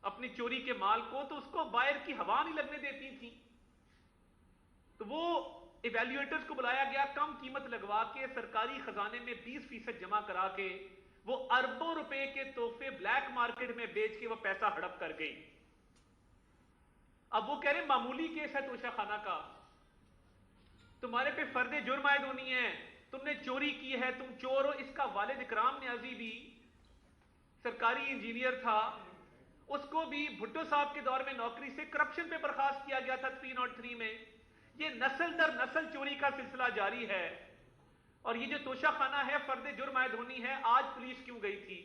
اپنی چوری کے مال کو تو اس کو باہر کی ہوا نہیں لگنے دیتی تھی. تو وہ ایویلیویٹرز کو بلایا گیا, کم قیمت لگوا کے سرکاری خزانے میں 20% جمع کرا کے وہ اربوں روپے کے تحفے بلیک مارکیٹ میں بیچ کے وہ پیسہ ہڑپ کر گئی. اب وہ کہہ رہے معمولی کیس ہے توشہ خانہ کا, تمہارے پہ فرد جرم عائد ہونی ہے, تم نے چوری کی ہے, تم چور ہو. اس کا والد اکرام نیازی بھی سرکاری انجینئر تھا, اس کو بھی بھٹو صاحب کے دور میں نوکری سے کرپشن پہ برخاست کیا گیا تھا 303 میں. یہ نسل در نسل چوری کا سلسلہ جاری ہے. اور یہ جو توشہ خانہ ہے فرد جرم عائد ہونی ہے, آج پولیس کیوں گئی تھی؟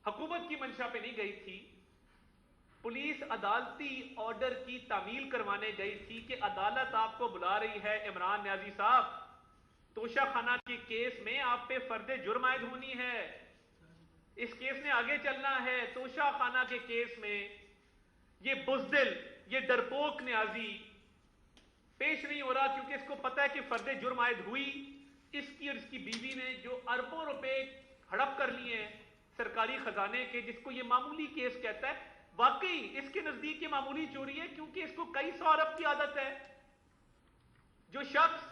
حکومت کی منشا پہ نہیں گئی تھی. پولیس عدالتی آرڈر کی تعمیل کروانے گئی تھی کہ عدالت آپ کو بلا رہی ہے عمران نیازی صاحب, توشہ خانہ کے کیس میں آپ پہ فرد جرم عائد ہونی ہے, اس کیس نے آگے چلنا ہے. توشہ خانہ کے کیس میں یہ بزدل, یہ ڈرپوک نیازی پیش نہیں ہو رہا, کیونکہ اس کو پتا ہے کہ فرد جرم عائد ہوئی. اس کی اور اس کی بیوی نے جو اربوں روپے ہڑپ کر لیے ہیں سرکاری خزانے کے, جس کو یہ معمولی کیس کہتا ہے, واقعی اس کے نزدیک یہ معمولی چوری ہے, کیونکہ اس کو کئی سو ارب کی عادت ہے. جو شخص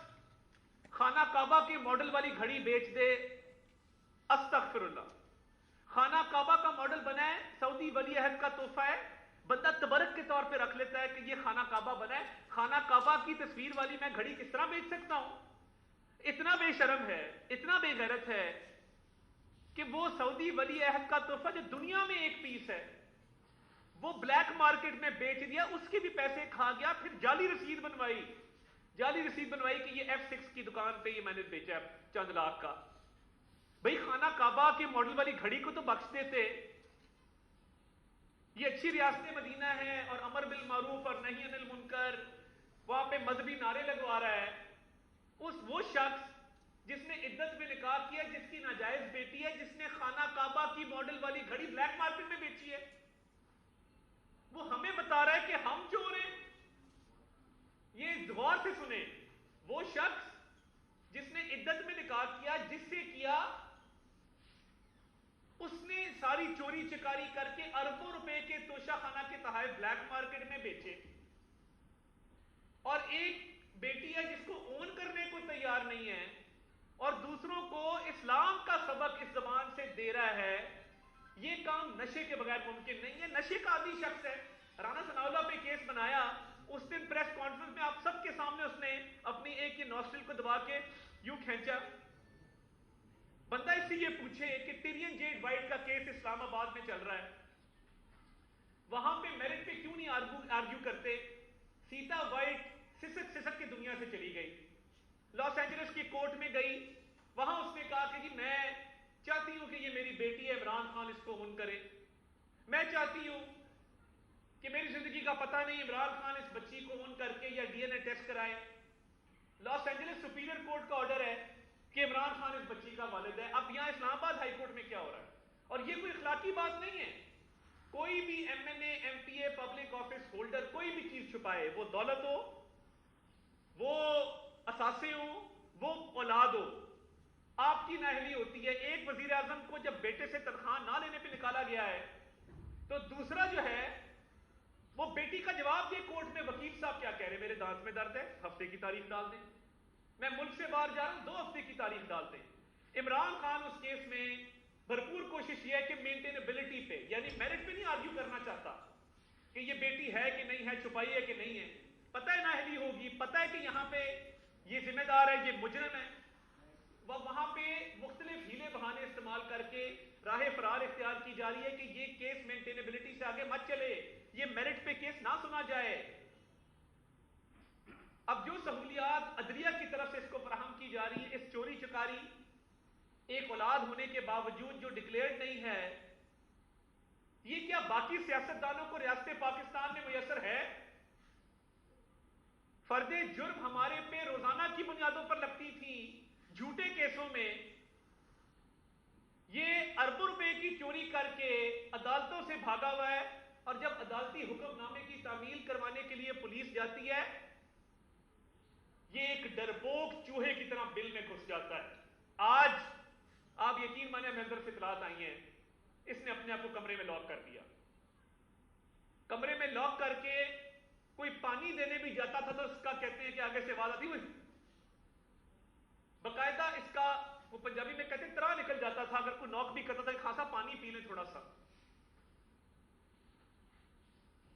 خانہ کعبہ کے ماڈل والی گھڑی بیچ دے, استغفر اللہ, خانہ کعبہ کا ماڈل بنا ہے, سعودی ولی عہد کا تحفہ ہے, بندہ تبرک کے طور پہ رکھ لیتا ہے کہ یہ خانہ کعبہ بنا ہے. خانہ کعبہ کی تصویر والی میں گھڑی کس طرح بیچ سکتا ہوں؟ اتنا بے شرم ہے, اتنا بے غیرت ہے کہ وہ سعودی ولی عہد کا تحفہ جو دنیا میں ایک پیس ہے وہ بلیک مارکیٹ میں بیچ دیا, اس کے بھی پیسے کھا گیا. پھر جعلی رسید بنوائی کہ یہ F6 کی دکان پہ یہ میں نے بیچا چند لاکھ کا. بھئی خانہ کعبہ کے ماڈل والی گھڑی کو تو بخش دیتے. یہ اچھی ریاست مدینہ ہے اور امر بالمعروف اور نہی عن المنکر, وہاں پہ مذہبی نعرے لگوا رہا ہے. وہ شخص جس نے عدت میں نکاح کیا, جس کی ناجائز بیٹی ہے, جس نے خانہ کعبہ کی ماڈل والی گھڑی بلیک مارکیٹ میں بیچی ہے, وہ ہمیں بتا رہا ہے کہ ہم چور ہیں. یہ غور سے سنیں, وہ شخص جس نے عدت میں نکاح کیا, جس سے کیا, اس نے ساری چوری چکاری کر کے اربوں روپے کے توشہ خانہ کے تحائف بلیک مارکیٹ میں بیچے, اور ایک بیٹی ہے جس کو اون کرنے کو تیار نہیں ہے اور دوسروں کو اسلام کا سبق اس زبان سے دے رہا ہے. یہ کام نشے کے بغیر ممکن نہیں ہے. نشے کا عادی شخص ہے. رانا ثناء اللہ پہ کیس بنایا, اس دن پریس کانفرنس میں آپ سب کے سامنے اس نے اپنی ایک یہ نوسٹل کو دبا کے یوں کھینچا. بندہ اس سے یہ پوچھے کہ ٹیرین جیڈ وائٹ کا کیس اسلام آباد میں چل رہا ہے, وہاں پہ میرٹ پہ کیوں نہیں آرگیو کرتے؟ سیتا وائٹ سسک کی دنیا سے چلی گئی, لاس اینجلس کی کورٹ میں گئی, وہاں اس نے کہا کہ جی میں چاہتی ہوں کہ یہ میری بیٹی ہے, عمران خان اس کو اون کرے. میں چاہتی ہوں کہ میری زندگی کا پتہ نہیں, عمران خان اس بچی کو اون کر کے یا DNA ٹیسٹ کرائے. لاس اینجلس سپیریئر کورٹ کا آرڈر ہے کہ عمران خان اس بچی کا والد ہے. اب یہاں اسلام آباد ہائی کورٹ میں کیا ہو رہا ہے؟ اور یہ کوئی اخلاقی بات نہیں ہے. کوئی بھی MNA MPA public office holder کوئی بھی چیز چھپائے, وہ دولت ہو, وہ اثاثے ہوں, وہ اولاد ہو, آپ کی نااہلی ہوتی ہے. ایک وزیر اعظم کو جب بیٹے سے تنخواہ نہ لینے پہ نکالا گیا ہے تو دوسرا جو ہے وہ بیٹی کا جواب دے کورٹ میں, وکیل صاحب کیا کہہ رہے, میرے دانت میں درد ہے, ہفتے کی تاریخ ڈال دیں, میں ملک سے باہر جا رہا ہوں, 2 ہفتے کی تاریخ ڈال دیں. عمران خان اس کیس میں بھرپور کوشش یہ ہے کہ مینٹینیبلٹی پہ, یعنی میرٹ پہ نہیں آرگیو کرنا چاہتا کہ یہ بیٹی ہے کہ نہیں ہے, چھپائی ہے کہ نہیں ہے. پتہ ہے نااہلی ہوگی, پتہ ہے کہ یہاں پہ یہ ذمہ دار ہے, یہ مجرم ہے, وہ وہاں پہ مختلف ہیلے بہانے استعمال کر کے راہ فرار اختیار کی جا رہی ہے کہ یہ کیس مینٹینیبلٹی سے آگے مت چلے, یہ میرٹ پہ کیس نہ سنا جائے. اب جو سہولیات عدلیہ کی طرف سے اس کو فراہم کی جا رہی ہے, اس چوری چکاری, ایک اولاد ہونے کے باوجود جو ڈکلیئرڈ نہیں ہے, یہ کیا باقی سیاستدانوں کو ریاست پاکستان میں میسر ہے؟ فرد جرم ہمارے پہ روزانہ کی بنیادوں پر لگتی تھی, جھوٹے کیسوں میں. یہ اربوں روپے کی چوری کر کے عدالتوں سے بھاگا ہوا ہے, اور جب عدالتی حکم نامے کی تعمیل کروانے کے لیے پولیس جاتی ہے, یہ ایک ڈرپوک چوہے کی طرح بل میں گھس جاتا ہے. آج آپ یقین مانیں, ہمیں اندر سے اطلاعات آئی ہیں, اس نے اپنے آپ کو کمرے میں لاک کر دیا. کمرے میں لاک کر کے کوئی پانی دینے بھی جاتا تھا تو اس کا کہتے ہیں کہ آگے سے آواز آتی ہوئی باقاعدہ اس کا وہ پنجابی میں کہتے ہیں ترا نکل جاتا تھا اگر کوئی نوک بھی کرتا تھا کہ خاصا پانی پی لیں تھوڑا سا.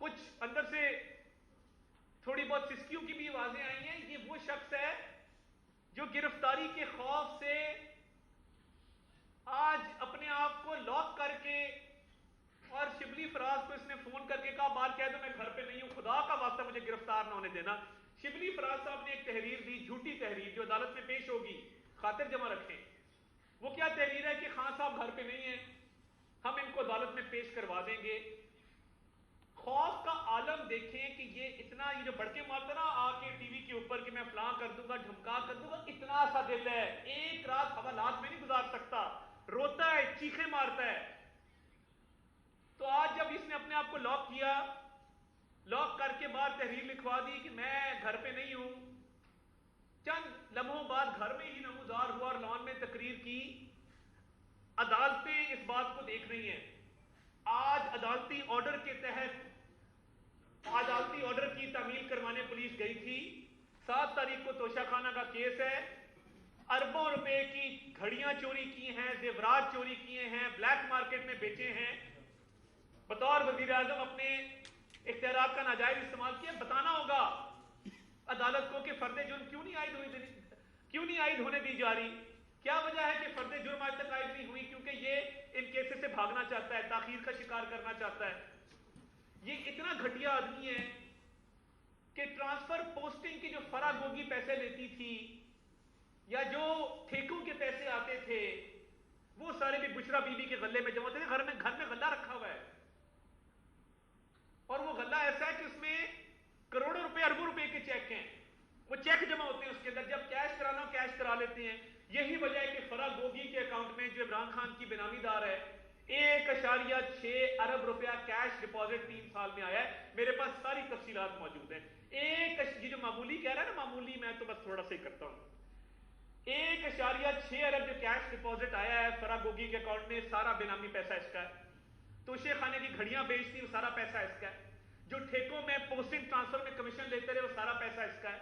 کچھ اندر سے تھوڑی بہت سسکیوں کی بھی آوازیں آئی ہیں. یہ وہ شخص ہے جو گرفتاری کے خوف سے آج اپنے آپ کو لاک کر کے, اور شبلی فراز کو اس نے فون کر کے کہا بار کہہ دو میں گھر پہ نہیں ہوں, خدا کا واسطہ مجھے گرفتار نہ ہونے دینا. شبلی فراز صاحب نے ایک تحریر دی, جھوٹی تحریر, جو عدالت میں پیش ہوگی, خاطر جمع رکھیں. وہ کیا تحریر ہے کہ خان صاحب گھر پہ نہیں ہیں, ہم ان کو عدالت میں پیش کروا دیں گے. خوف کا عالم دیکھیں کہ یہ اتنا, یہ جو بڑکے مارتا نا آ کے ٹی وی کے اوپر کہ میں فلاں کر دوں گا, دھمکا کر دوں گا, اتنا سا دل ہے, ایک رات حوالات میں نہیں گزار سکتا, روتا ہے, چیخیں مارتا ہے. تو آج جب اس نے اپنے آپ کو لاک کیا, لاک کر کے باہر تحریر لکھوا دی کہ میں گھر پہ نہیں ہوں, چند لمحوں بعد گھر میں ہی نمودار ہوا اور لان میں تقریر کی. عدالتیں اس بات کو دیکھ رہی ہیں. آج عدالتی آرڈر کے تحت عدالتی آرڈر کی تعمیل کروانے پولیس گئی تھی. 7 تاریخ کو توشہ خانہ کا کیس ہے. اربوں روپے کی گھڑیاں چوری کی ہیں, زیورات چوری کیے ہیں, بلیک مارکیٹ میں بیچے ہیں. بطور وزیر اعظم اپنے اختیارات کا ناجائز استعمال کیا. بتانا ہوگا عدالت کو کہ فرد جرم کیوں نہیں عائد ہونے دی جا رہی. کیا وجہ ہے کہ فرد جرم آج تک عائد نہیں ہوئی؟ کیونکہ یہ ان کیسز سے بھاگنا چاہتا ہے, تاخیر کا شکار کرنا چاہتا ہے. یہ اتنا گھٹیا آدمی ہے کہ ٹرانسفر پوسٹنگ کی جو فرا گوگی پیسے لیتی تھی یا جو ٹھیکوں کے پیسے آتے تھے وہ سارے بھی بشرا بی بی کے غلے میں جمع ہوتے تھے. گھر میں غلہ رکھا ہوا ہے, اور وہ غلہ ایسا ہے کہ اس میں کروڑوں روپے, اربوں روپے کے چیک ہیں. وہ چیک جمع ہوتے ہیں اس کے اندر, جب کیش کرانا ہو کیش کرا لیتے ہیں. یہی وجہ ہے کہ فرا گوگی کے اکاؤنٹ میں جو عمران خان کی بینامی دار ہے 1.6 ارب روپیہ کیش ڈپازٹ 3 سال میں آیا ہے. میرے پاس ساری تفصیلات موجود ہیں. یہ جو معمولی کہہ رہا ہے نا, معمولی, میں تو بس تھوڑا سا ہی کرتا ہوں. 1.6 ارب جو کیش ڈپازٹ آیا ہے فرا گوگی کے اکاؤنٹ میں, سارا بینامی پیسہ اس کا ہے. توشے خانے کی گھڑیاں بیچتی وہ سارا پیسہ اس کا ہے. جو ٹھیکوں میں پوسٹنگ ٹرانسفر میں کمیشن لیتے رہے وہ سارا پیسہ اس کا ہے.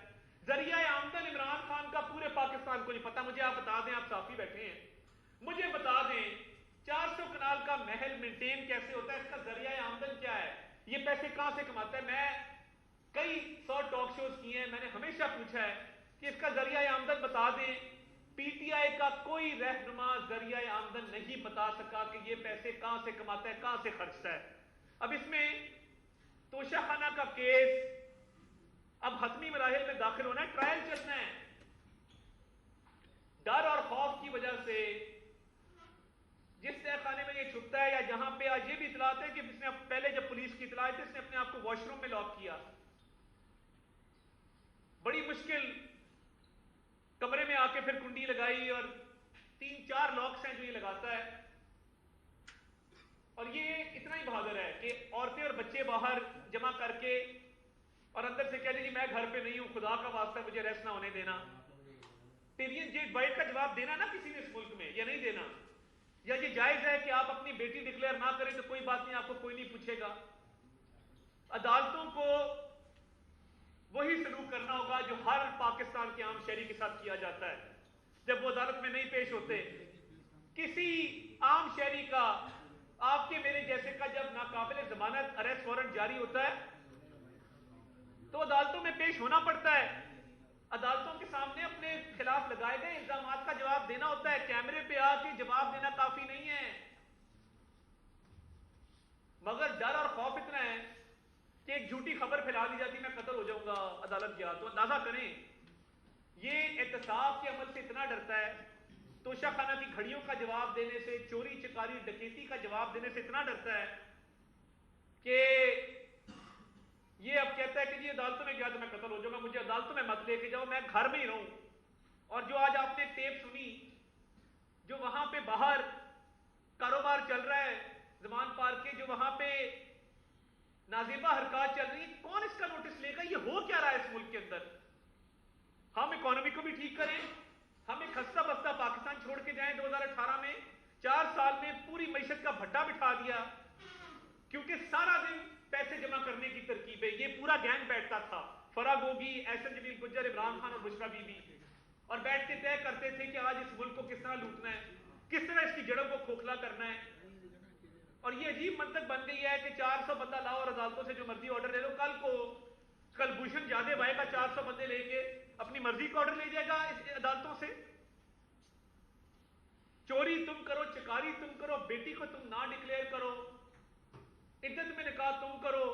ذریعہ آمدن عمران خان کا پورے پاکستان کو نہیں پتا. مجھے آپ بتا دیں, آپ صحافی بیٹھے ہیں, مجھے بتا دیں 400 کنال کا محل مینٹین کیسے ہوتا ہے, اس کا ذریعہ آمدن کیا ہے, یہ پیسے کہاں سے کماتا ہے. میں کئی 100 ٹاک شوز کیے ہیں, میں نے ہمیشہ پوچھا ہے کہ اس کا ذریعہ آمدن بتا دیں. پی ٹی آئی کا کوئی رہنما ذریعہ آمدن نہیں بتا سکا کہ یہ پیسے کہاں سے کماتا ہے, کہاں سے خرچتا ہے. اب اس میں توشہ خانہ کا کیس اب حتمی مراحل میں داخل ہونا ہے, ٹرائل چلنا ہے. ڈر اور خوف کی وجہ سے جس تہ خانے میں یہ چھپتا ہے, یا جہاں پہ آج یہ بھی اطلاعات ہے کہ اس نے پہلے جب پولیس کی اطلاع تھی اس نے اپنے آپ کو واش روم میں لاک کیا, بڑی مشکل کمرے میں آ کے پھر کنڈی لگائی, اور 3-4 لاکس ہیں جو یہ لگاتا ہے. اور یہ اتنا ہی بہادر ہے کہ عورتیں اور بچے باہر جمع کر کے اور اندر سے کہہ دیں جی میں گھر پہ نہیں ہوں, خدا کا واسطہ مجھے ریسٹ نہ ہونے دینا. ٹیرین جیٹ بائٹ کا جواب دینا نا کسی نے اس ملک میں, یا نہیں دینا, یا یہ جائز ہے کہ آپ اپنی بیٹی ڈکلیئر نہ کریں تو کوئی بات نہیں, آپ کو کوئی نہیں پوچھے گا. عدالتوں کو وہی سلوک کرنا ہوگا جو ہر پاکستان کے عام شہری کے ساتھ کیا جاتا ہے جب وہ عدالت میں نہیں پیش ہوتے. کسی عام شہری کا, آپ کے میرے جیسے کا, جب ناقابل ضمانت اریسٹ وارنٹ جاری ہوتا ہے تو عدالتوں میں پیش ہونا پڑتا ہے. عدالتوں کے سامنے اپنے خلاف لگائے گئے الزامات کا جواب دینا ہوتا ہے. کیمرے پہ آ کے جواب دینا کافی نہیں ہے. مگر ڈر اور خوف اتنا ہے کہ ایک جھوٹی خبر پھیلا دی جاتی, میں قتل ہو جاؤں گا عدالت گیا, تو اندازہ کریں یہ احتساب کے عمل سے اتنا ڈرتا ہے, توشہ خانہ کی گھڑیوں کا جواب دینے سے, چوری چکاری ڈکیتی کا جواب دینے سے اتنا ڈرتا ہے کہ یہ اب کہتا ہے کہ جی عدالتوں میں گیا تو میں قتل ہو جاؤں گا, مجھے عدالتوں میں مت لے کے جاؤ, میں گھر میں ہی رہوں. اور جو آج آپ نے ٹیپ سنی جو وہاں پہ باہر کاروبار چل رہا ہے زمان پارک کے, جو وہاں پہ نازیبہ حرکات چل رہی ہیں, کون اس کا نوٹس لے گا؟ یہ ہو کیا رہا ہے اس ملک کے اندر؟ ہم اکانومی کو بھی ٹھیک کریں, ہم ایک ہستہ بستہ پاکستان چھوڑ کے جائیں. 2018 میں 4 سال میں پوری معیشت کا بھٹا بٹھا دیا کیونکہ سارا دن پیسے جمع جمع کرنے کی ترکیبیں، یہ پورا گینگ بیٹھتا تھا، فرا گوگی، احسن جمیل گجر، عمران خان اور بشرا بی بی، اور بیٹھ کے طے کرتے تھے کہ آج اس ملک کو کس طرح لوٹنا ہے، کس طرح اس کی جڑوں کو کھوکھلا کرنا ہے. اور یہ عجیب منطق بن گئی ہے کہ 400 بندہ لاؤ اور عدالتوں سے جو مرضی آرڈر لے لو. کل بھوشن جادے بھائی کا 400 بندے لے کے اپنی مرضی کا آرڈر لے جائے گا اس عدالتوں سے. چوری تم کرو، چکاری تم کرو، بیٹی کو تم نہ ڈکلیئر کرو، عدت میں نکاح تم کرو،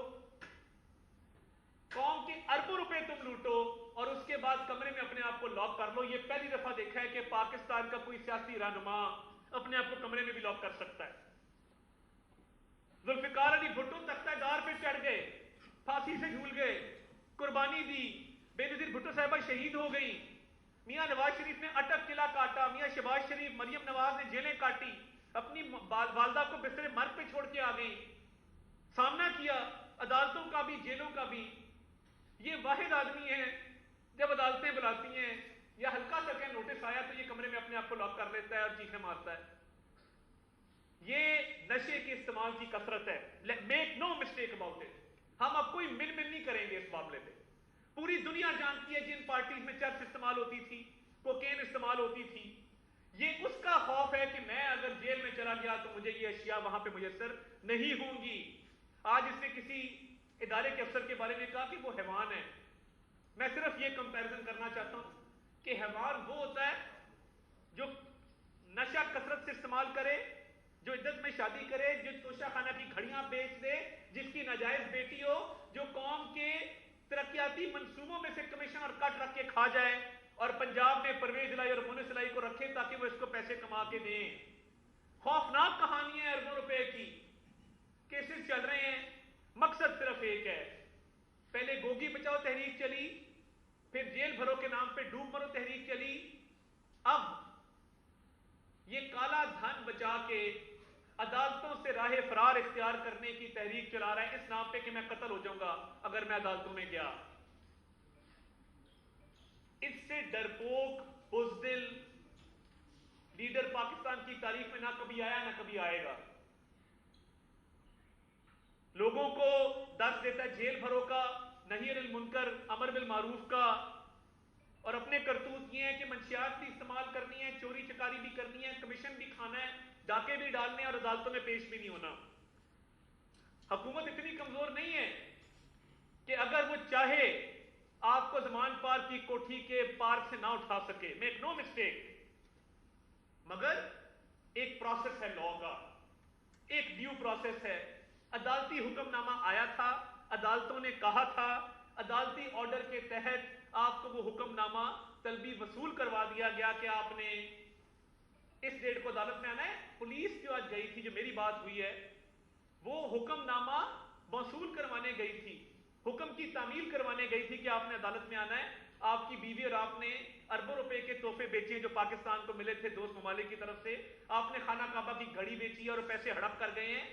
قوم کے اربوں روپے تم لوٹو اور اس کے بعد کمرے میں اپنے آپ کو لاک کر لو. یہ پہلی دفعہ دیکھا ہے کہ پاکستان کا کوئی سیاسی رہنما اپنے آپ کو کمرے میں بھی لاک کر سکتا ہے. ذوالفقار علی بھٹو تختہ دار پہ چڑھ گئے، پھانسی سے جھول گئے، قربانی دی، بے نظیر بھٹو صاحبہ شہید ہو گئی، میاں نواز شریف نے اٹک قلعہ کاٹا، میاں شہباز شریف، مریم نواز نے جیلیں کاٹی، اپنی والدہ کو بستر مرگ پہ چھوڑ کے آ گئی، سامنا کیا عدالتوں کا بھی جیلوں کا بھی. یہ واحد آدمی ہے جب عدالتیں بلاتی ہیں یا ہلکا سا کہ نوٹس آیا تو یہ کمرے میں اپنے آپ کو لاک کر لیتا ہے اور چیخیں مارتا ہے. یہ نشے کے استعمال کی کثرت ہے. Make no mistake about it. ہم اب کوئی مل نہیں کریں گے اس معاملے میں. پوری دنیا جانتی ہے جن پارٹیز میں چرس استعمال ہوتی تھی، کوکین استعمال ہوتی تھی، یہ اس کا خوف ہے کہ میں اگر جیل میں چلا گیا تو مجھے یہ اشیاء وہاں پہ میسر نہیں ہوں گی. آج اس نے کسی ادارے کے افسر کے بارے میں کہا کہ وہ حیوان ہے. میں صرف یہ کمپیرزن کرنا چاہتا ہوں کہ حیوان وہ ہوتا ہے جو نشہ کثرت سے استعمال کرے، جو عدت میں شادی کرے، جو توشہ خانہ کی گھڑیاں بیچ دے، جس کی ناجائز بیٹی ہو، جو قوم کے ترقیاتی منصوبوں میں سے کمیشن اور کٹ رکھ کے کھا جائے اور پنجاب میں پرویز الہی اور مونس الہی کو رکھے تاکہ وہ اس کو پیسے کما کے دیں. خوفناک کہانی ہے اربوں روپے کی. کیسز چل رہے ہیں، مقصد صرف ایک ہے. پہلے گوگی بچاؤ تحریک چلی، پھر جیل بھرو کے نام پہ ڈوب مرو تحریک چلی، اب یہ کالا دھن بچا کے عدالتوں سے راہ فرار اختیار کرنے کی تحریک چلا رہا ہے اس نام پہ کہ میں قتل ہو جاؤں گا اگر میں عدالتوں میں گیا. اس سے ڈرپوک بزدل لیڈر پاکستان کی تاریخ میں نہ کبھی آیا نہ کبھی آئے گا. لوگوں کو درس دیتا ہے جیل بھرو کا، نہی عن المنکر، امر بالمعروف کا، اور اپنے کرتوت یہ ہے کہ منشیات بھی استعمال کرنی ہے، چوری چکاری بھی کرنی ہے، کمیشن بھی کھانا ہے، ڈاکے بھی ڈالنے اور عدالتوں میں پیش بھی نہیں ہونا. حکومت اتنی کمزور نہیں ہے کہ اگر وہ چاہے آپ کو زمان پارک کی کوٹھی کے پارک سے نہ اٹھا سکے. Make no mistake. مگر ایک پروسیس ہے لا کا، ایک ڈیو پروسیس ہے. عدالتی حکم نامہ آیا تھا، عدالتوں نے کہا تھا، عدالتی آرڈر کے تحت آپ کو وہ حکم نامہ طلبی وصول کروا دیا گیا کہ آپ نے اس ڈیٹ کو عدالت میں آنا ہے. پولیس جو آج گئی تھی، جو میری بات ہوئی ہے، وہ حکم نامہ موصول کروانے گئی تھی، حکم کی تعمیل کروانے گئی تھی کہ آپ نے عدالت میں آنا ہے. آپ کی بیوی اور آپ نے اربوں روپے کے تحفے بیچے جو پاکستان کو ملے تھے دوست ممالک کی طرف سے. آپ نے خانہ کعبہ کی گھڑی بیچی اور پیسے ہڑپ کر گئے ہیں.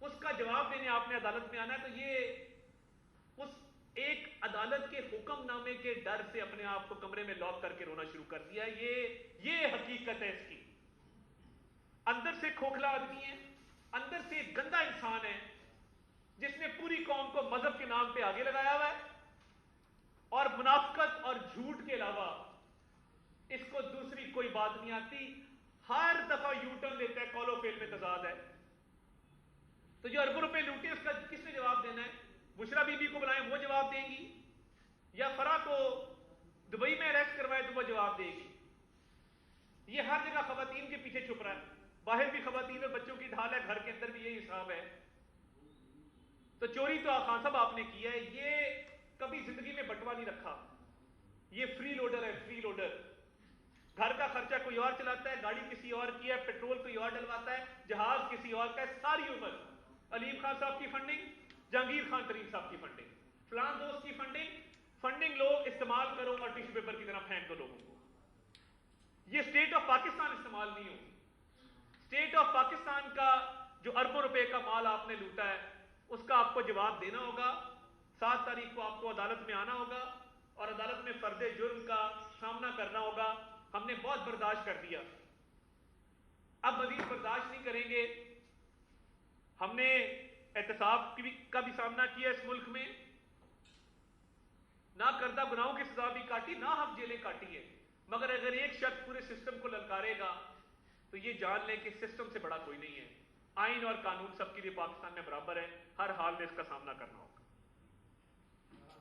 اس کا جواب دینے آپ نے عدالت میں آنا ہے. تو یہ اس ایک عدالت کے حکم نامے کے ڈر سے اپنے آپ کو کمرے میں لاک کر کے رونا شروع کر دیا. یہ حقیقت ہے اس کی. اندر سے کھوکھلا آدمی ہے، اندر سے ایک گندا انسان ہے جس نے پوری قوم کو مذہب کے نام پہ آگے لگایا ہوا ہے اور منافقت اور جھوٹ کے علاوہ اس کو دوسری کوئی بات نہیں آتی. ہر دفعہ یو ٹرن لیتا ہے، کال و فیل میں تضاد ہے. تو جو اربوں روپے لوٹے اس کا کس نے جواب دینا ہے؟ بشرا بی بی کو بلائیں وہ جواب دیں گی، یا فرا کو دبئی میں اریسٹ کروائے تو وہ جواب دے گی. یہ ہر جگہ خواتین کے پیچھے چھپ رہا ہے. باہر بھی خواتین اور بچوں کی ڈھال ہے، گھر کے اندر بھی یہی حساب ہے. تو چوری تو خان صاحب آپ نے کیا ہے، یہ کبھی زندگی میں بٹوا نہیں رکھا. یہ فری لوڈر ہے، فری لوڈر. گھر کا خرچہ کوئی اور چلاتا ہے، گاڑی کسی اور کی ہے، پیٹرول کوئی اور ڈلواتا ہے، جہاز کسی اور کا ہے. ساری عمر علیم خان صاحب کی فنڈنگ، جہانگیر خان ترین صاحب کی فنڈنگ، فلان دوست کی فنڈنگ لو، استعمال کرو اور ٹیشو پیپر کی طرح پھینک دو لوگوں کو. یہ اسٹیٹ آف پاکستان استعمال نہیں ہوگی. اسٹیٹ آف پاکستان کا جو اربوں روپے کا مال آپ نے لوٹا ہے اس کا آپ کو جواب دینا ہوگا. 7 تاریخ کو آپ کو عدالت میں آنا ہوگا اور عدالت میں فرد جرم کا سامنا کرنا ہوگا. ہم نے بہت برداشت کر دیا، اب مزید برداشت نہیں کریں گے. ہم نے احتساب کا بھی سامنا کیا اس ملک میں، نہ کردہ گناہوں کی سزا بھی کاٹی، نہ ہم جیلیں کاٹی ہیں، مگر اگر ایک شخص پورے سسٹم کو للکارے گا تو یہ جان لیں کہ سسٹم سے بڑا کوئی نہیں ہے۔ آئین اور قانون سب کے لیے پاکستان میں برابر ہے، ہر حال میں اس کا سامنا کرنا ہوگا۔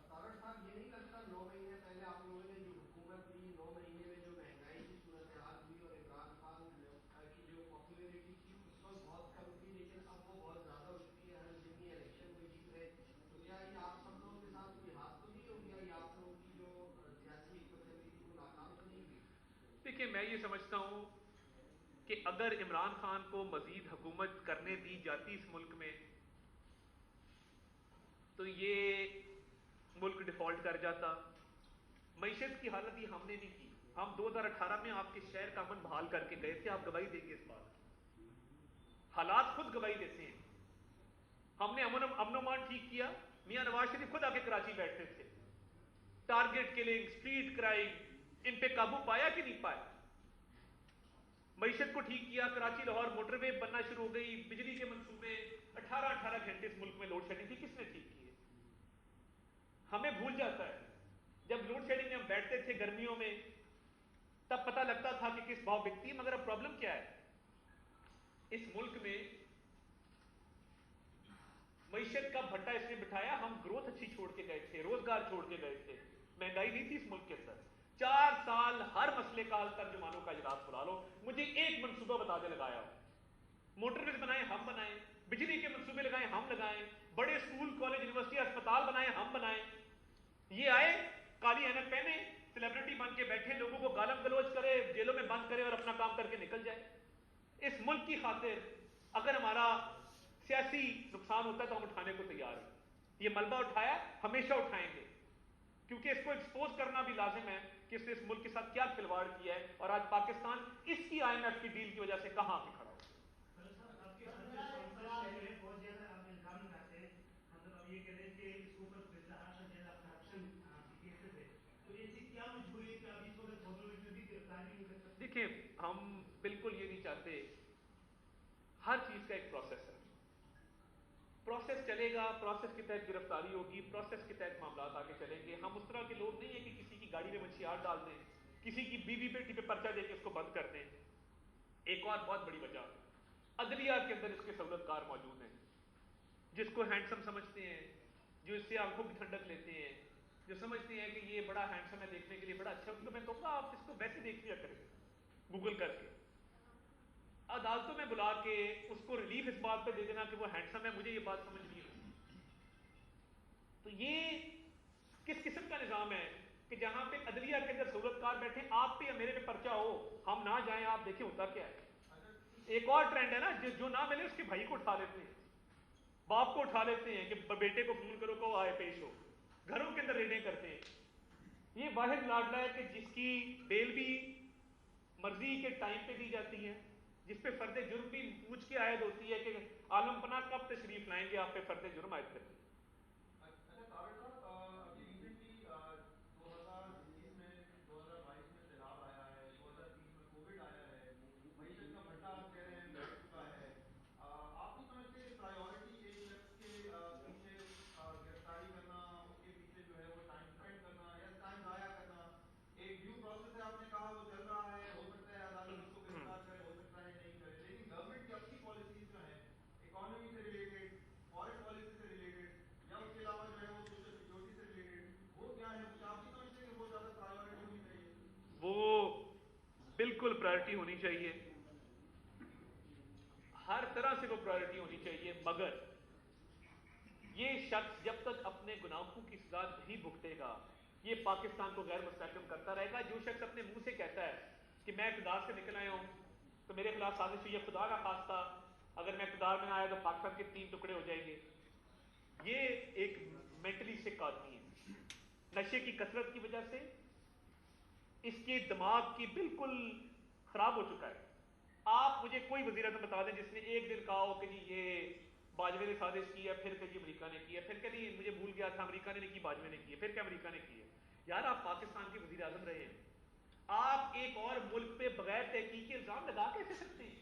تارڑ صاحب، یہ نہیں لگتا 9 مہینے پہلے آپ لوگوں نے جو حکومت دی، 9 مہینے میں جو مہنگائی کی صورتحال ہوئی اور عمران خان کی جو پاپولیرٹی تھی اس وقت بہت کم تھی، لیکن اب وہ بہت زیادہ ہو چکی ہے، ہر جتنی الیکشن میں جیت رہے، تو کیا یہ آپ سب لوگوں کے ساتھ کوئی ہاتھ تو نہیں ہو گیا، یا آپ لوگوں کی جو سیاسی حکمت عملی تھی وہ ناکام تو نہیں ہوئی؟ دیکھیے، میں یہ سمجھتا ہوں کہ اگر عمران خان کو مزید حکومت کرنے دی جاتی اس ملک میں تو یہ ملک ڈیفالٹ کر جاتا۔ معیشت کی حالت یہ ہم نے نہیں کی، ہم 2018 میں آپ کے شہر کا امن بحال کر کے گئے تھے، آپ گواہی دیں گے اس بات کی، حالات خود گواہی دیتے ہیں۔ ہم نے امن و امان ٹھیک کیا، میاں نواز شریف خود آ کے کراچی بیٹھتے تھے، ٹارگٹ کلنگ، اسٹریٹ کرائم، ان پہ قابو پایا کہ نہیں پایا؟ معیشت کو ٹھیک کیا، کراچی لاہور موٹر وے بننا شروع ہو گئی، بجلی کے منصوبے، 18 گھنٹے اس ملک میں لوڈ شیڈنگ تھی، کس نے ٹھیک کی ہے؟ ہمیں بھول جاتا ہے، جب لوڈ شیڈنگ میں ہم بیٹھتے تھے گرمیوں میں تب پتہ لگتا تھا کہ کس بھاؤ بکتی ہے، مگر اب پرابلم کیا ہے؟ اس ملک میں معیشت کا بھٹا اس نے بٹھایا، ہم گروتھ اچھی چھوڑ کے گئے تھے، روزگار چھوڑ کے گئے تھے، مہنگائی نہیں تھی اس ملک کے اندر۔ 4 سال ہر مسئلے کا حل ترجمانوں کا اجلاس بلا لو، مجھے ایک منصوبہ بتا دے لگایا ہو۔ موٹر ویز بنائیں ہم بنائیں، بجلی کے منصوبے لگائیں ہم لگائیں، بڑے اسکول کالج یونیورسٹی اسپتال بنائیں ہم بنائیں۔ یہ آئے کالی اینک پہنے، سیلیبریٹی بن کے بیٹھے، لوگوں کو گالم گلوچ کرے، جیلوں میں بند کرے اور اپنا کام کر کے نکل جائے۔ اس ملک کی خاطر اگر ہمارا سیاسی نقصان ہوتا ہے تو ہم اٹھانے کو تیار ہیں، یہ ملبہ اٹھایا، ہمیشہ اٹھائیں گے، کیونکہ اس کو ایکسپوز کرنا بھی لازم ہے کہ اس نے اس ملک کے ساتھ کیا کھلواڑ کیا ہے، اور آج پاکستان اس کی IMF کی ڈیل کی وجہ سے کہاں آ کے کھڑا ہو۔ دیکھیں، ہم بالکل یہ نہیں چاہتے، ہر چیز کا ایک پروسیس ہے، پروسیس چلے گا، پروسیس کے تحت گرفتاری ہوگی، پروسیس کے تحت معاملات آگے چلیں گے۔ ہم اس طرح کے لوگ نہیں ہیں کہ کسی کی گاڑی میں منشیات ڈال دیں، کسی کی بیوی بیٹی پہ پرچہ دے کے اس کو بند کر دیں۔ ایک اور بہت بڑی وجہ، عدلیہ کے اندر اس کے سہولت کار موجود ہیں، جس کو ہینڈسم سمجھتے ہیں، جو اس سے آنکھوں کی ٹھنڈک لیتے ہیں، جو سمجھتے ہیں کہ یہ بڑا ہینڈسم ہے، دیکھنے کے لیے بڑا اچھا ہے، ان کو میں کہوں گا آپ اس کو ویسے دیکھ لیا کریں، گوگل کر کے، عدالتوں میں بلا کے اس کو ریلیف اس بات پہ دے دینا کہ وہ ہینڈسم ہے، مجھے یہ بات سمجھ نہیں ہوئی۔ تو یہ کس قسم کا نظام ہے کہ جہاں پہ عدلیہ کے اندر سہولت کار بیٹھے، آپ پہ یا میرے پہ پرچہ ہو، ہم نہ جائیں، آپ دیکھیں ہوتا کیا ہے۔ ایک اور ٹرینڈ ہے نا، جو نہ ملے اس کے بھائی کو اٹھا لیتے ہیں، باپ کو اٹھا لیتے ہیں کہ بیٹے کو فون کرو کہ آئے پیش ہو، گھروں کے اندر ریڈیں کرتے ہیں۔ یہ واحد لاڈلا ہے کہ جس کی بیل بھی مرضی کے ٹائم پہ دی جاتی ہے، جس پہ فرد جرم بھی پوچھ کے عائد ہوتی ہے کہ عالم پناہ کب تشریف لائیں گے آپ پہ فرد جرم عائد کریں۔ اچھا طارق صاحب، ابھی ریسنٹلی 2019 میں 2022 میں سیلاب آیا ہے، 2030 میں کووڈ آیا ہے، معیشت کا بھٹا آپ کہہ رہے ہیں بیٹھ چکا ہے، آپ نہیں سمجھتے کہ پرائیورٹی ایک شخص کے پیچھے گرفتاری کرنا، اس کے پیچھے جو ہے وہ ٹائم اسپینڈ کرنا یا ٹائم ضائع کرنا، ایک ڈیو پروسیس ہے، آپ نے کہا وہ چل رہا ہے، ہو سکتا ہے عدالت اس کو گرفتار کرے، ہو سکتا ہے نہیں کرے، لیکن گورنمنٹ کی اپنی پالیسیز جو ہیں اکانومی سے ریلیٹڈ، فارن پالیسی سے ریلیٹڈ، یا اس کے علاوہ جو ہے وہ سوشل سیکورٹی سے ریلیٹڈ، وہ کیا ہے، کچھ آپ نہیں سمجھتے کہ وہ زیادہ پرائیورٹی ہونی چاہیے؟ وہ بالکل پرائرٹی ہونی چاہیے، ہر طرح سے وہ پرائرٹی ہونی چاہیے، مگر یہ شخص جب تک اپنے گناہوں کی سزا نہیں بھگتے گا یہ پاکستان کو غیر مستحکم کرتا رہے گا۔ جو شخص اپنے منہ سے کہتا ہے کہ میں اقتدار سے نکل آیا ہوں تو میرے خلاف سازش ہوئی ہے، خدا کا خواستہ اگر میں اقتدار میں آیا تو پاکستان کے 3 ٹکڑے ہو جائیں گے، یہ ایک مینٹلی سک آدمی ہے، نشے کی کثرت کی وجہ سے اس کے دماغ کی بالکل خراب ہو چکا ہے۔ آپ مجھے کوئی وزیر اعظم بتا دیں جس نے ایک دن کہا ہو کہ جی یہ باجوے نے سازش کی ہے، پھر کہ جی امریکہ نے کی ہے، پھر کہ نہیں مجھے بھول گیا تھا امریکہ نے نہیں کی، باجوے نے کی ہے، پھر کہ امریکہ نے کی ہے۔ یار آپ پاکستان کے وزیر اعظم رہے ہیں، آپ ایک اور ملک پہ بغیر تحقیق کے الزام لگا کیسے سکتے ہیں؟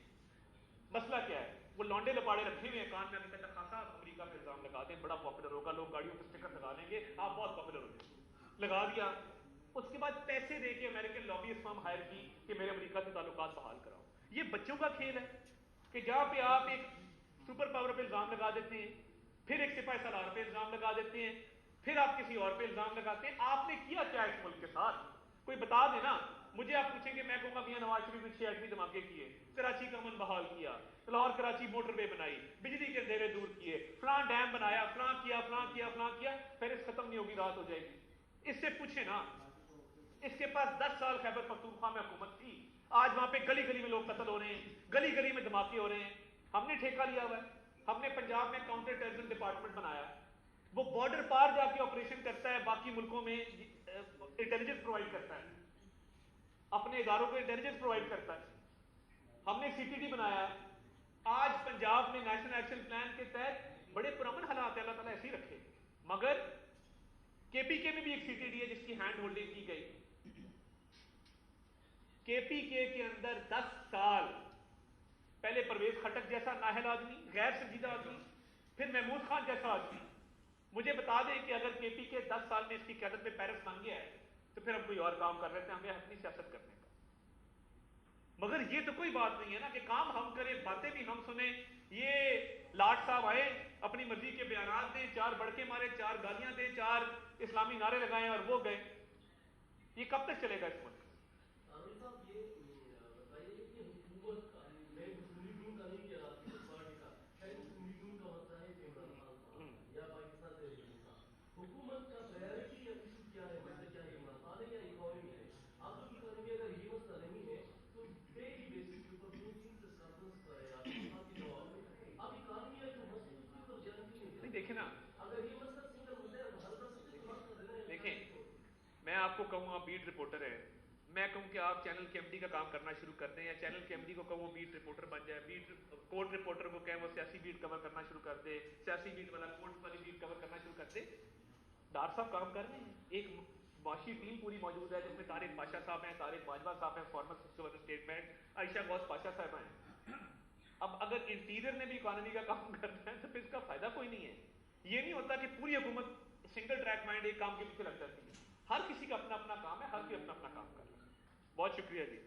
مسئلہ کیا ہے؟ وہ لانڈے لپاڑے رکھے ہوئے ہیں کان میں، ابھی تک خاصا امریکہ امریکہ پہ الزام لگا دیں, بڑا پاپولر ہوگا, لوگ گاڑیوں پہ اسٹیکر لگا لیں گے, آپ بہت پاپولر ہو جائیں. لگا دیا, اس کے بعد پیسے دے کے امریکن لابیسٹ فرم ہائر کی کہ میرے امریکہ سے تعلقات بحال کراؤ. یہ بچوں کا کھیل ہے کہ جہاں پہ آپ ایک سپر پاور پہ الزام لگا دیتے ہیں, پھر ایک سپاہی سالار پہ الزام لگا دیتے ہیں, پھر آپ کسی اور پہ الزام لگاتے ہیں. آپ نے کیا کیا اس ملک کے ساتھ؟ کوئی بتا دے نا. مجھے آپ پوچھیں کہ میں کہوں گا میاں نواز شریف نے 6 ایٹمی دھماکے کیے, کراچی کا امن بحال کیا, لاہور کراچی موٹر وے بنائی, بجلی کے اندھیرے دور کیے, فلاں ڈیم بنایا, فلاں کیا فلاں کیا فلاں کیا, پھر اس ختم نہیں ہوگی, رات ہو جائے گی. اس سے پوچھیں نا, اس کے پاس 10 سال خیبر پختونخوا میں حکومت تھی, آج وہاں پہ گلی گلی میں لوگ قتل ہو رہے ہیں, گلی گلی میں دھماکے ہو رہے ہیں. ہم نے ٹھیکہ لیا ہوا ہے, ہم نے پنجاب میں کاؤنٹر ٹیررزم ڈپارٹمنٹ بنایا, وہ بارڈر پار جا کے آپریشن کرتا ہے, باقی ملکوں میں انٹیلیجنس پرووائڈ کرتا ہے, اپنے اداروں کو انٹیلیجنس پرووائڈ کرتا ہے. ہم نے سی ٹی ڈی بنایا. آج پنجاب میں نیشنل ایکشن پلان کے تحت بڑے پرامن حالات ہیں, اللہ تعالیٰ ایسے ہی رکھے, مگر کے پی کے میں بھی ایک سی ٹی ڈی ہے جس کی ہینڈ ہولڈنگ کی گئی. کے پی کے اندر 10 سال پہلے پرویز خٹک جیسا نااہل آدمی, غیر سنجیدہ آدمی, پھر محمود خان جیسا آدمی. مجھے بتا دیں کہ اگر کے پی کے 10 سال میں اس کی قیادت میں پیرس بن گیا ہے تو پھر ہم کوئی اور کام کر رہے تھے, ہمیں اپنی سیاست کرنے کا. مگر یہ تو کوئی بات نہیں ہے نا کہ کام ہم کریں, باتیں بھی ہم سنیں. یہ لاٹ صاحب آئے, اپنی مرضی کے بیانات دیں, 4 بڑکے مارے, 4 گالیاں دیں, 4 اسلامی نعرے لگائیں اور وہ گئے. یہ کب تک چلے گا اس ملک؟ صاحب یہ بتائیے کہ حکومت کا, میں مسلم لیگ کا نہیں کہہ رہا تھا پارٹی کا, شاید مسلم لیگ کا مسئلہ ہے کہ عمران خان صاحب یا پاکستان تحریک انصاف, حکومت کا پرائرٹی یا ایشو کیا ہے, مسئلہ کیا ہے, عمران خان ہے یا اکانومی ہے؟ آپ کی اکانومی اگر یہ مسئلہ نہیں ہے تو ڈیلی بیسس کے اوپر 2-3 پریس کانفرنس کر رہے ہیں آپ اس بات کے جواب میں. اب اکانومی کا جو مسئلہ اس کے اوپر دھیان کیوں نہیں نہیں دیتے؟ دیکھیں نا, اگر یہ مسئلہ سنگل مسئلہ ہے حل کر سکتے تو حل کر دینا ہے. دیکھیں میں آپ کو کہوں آپ بیٹ رپورٹر ہیں, میں کہوں کہ آپ چینل کے ایم ڈی کا کام کرنا شروع کر دیں, یا چینل کے ایم ڈی کو کہوں وہ بیٹ رپورٹر بن جائے, بیٹ کورٹ رپورٹر کو کہیں وہ سیاسی بیٹ کور کرنا شروع کر دے, سیاسی بیٹ والا کورٹ والی بیٹ کور کرنا شروع کر دے. ڈار صاحب کام کر رہے ہیں, ایک معاشی ٹیم پوری موجود ہے جس میں طارق پاشا صاحب ہیں, طارق باجوہ صاحب ہیں, فارمر سکسٹر اسٹیٹ بینک, عائشہ غوث پاشا صاحب ہیں. اب اگر انٹیریئر نے بھی اکانومی کا کام کرنا ہے تو پھر اس کا فائدہ کوئی نہیں ہے. یہ نہیں ہوتا کہ پوری حکومت سنگل ٹریک مائنڈ ایک کام کے پیچھے لگ جاتی ہے. ہر کسی کا اپنا اپنا کام ہے, ہر کوئی اپنا اپنا کام کر رہا ہے. بہت شکریہ جی.